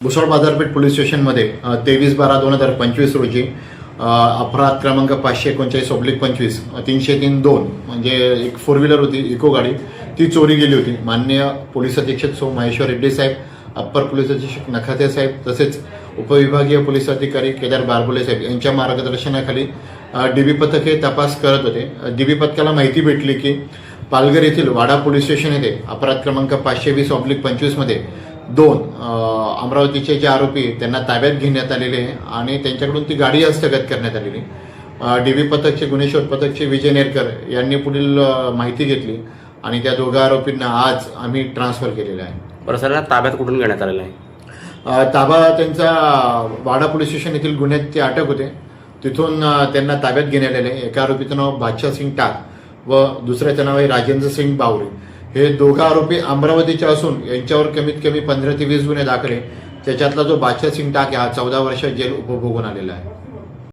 भुसावळ बाजारपेठ पोलीस स्टेशनमध्ये 23/12/2025 रोजी अपराध क्रमांक 539/25 303-2 म्हणजे एक 4 व्हीलर होती, इको गाडी, ती चोरी गेली होती. माननीय पोलीस अधीक्षक सो महेश्वर रेड्डी साहेब, अप्पर पोलीस अधीक्षक नखाते साहेब तसेच उपविभागीय पोलीस अधिकारी केदार बारबोले साहेब यांच्या मार्गदर्शनाखाली डीबी पथक हे तपास करत होते. डीबी पथकाला माहिती भेटली की पालघर येथील वाडा पोलीस स्टेशन येथे अपराध क्रमांक 520/25 मध्ये 2 अमरावतीचे जे आरोपी त्यांना ताब्यात घेण्यात आलेले आहे आणि त्यांच्याकडून ती गाडी हस्तगत करण्यात आलेली. डीबी पथकचे गुन्हे शोध पथकचे विजय नेरकर यांनी पुढील माहिती घेतली आणि त्या दोघा आरोपींना आज आम्ही ट्रान्सफर केलेला आहे. बरं सर, ताब्यात कुठून घेण्यात आलेला आहे? ताबा त्यांचा वाडा पोलीस स्टेशन येथील गुन्ह्याची अटक होते, तिथून त्यांना ताब्यात घेण्यात आले. एका आरोपीचं नाव बादशाह सिंग टाक व दुसऱ्याचं नाव आहे राजेंद्र सिंग बावरे. हे दोघं आरोपी अमरावतीचे असून यांच्यावर कमीत कमी 15 ते 20 गुन्हे दाखल आहे. त्याच्यातला जो बादशाह सिंग टाक हा 14 वर्ष जेल उपभोगून आलेला आहे.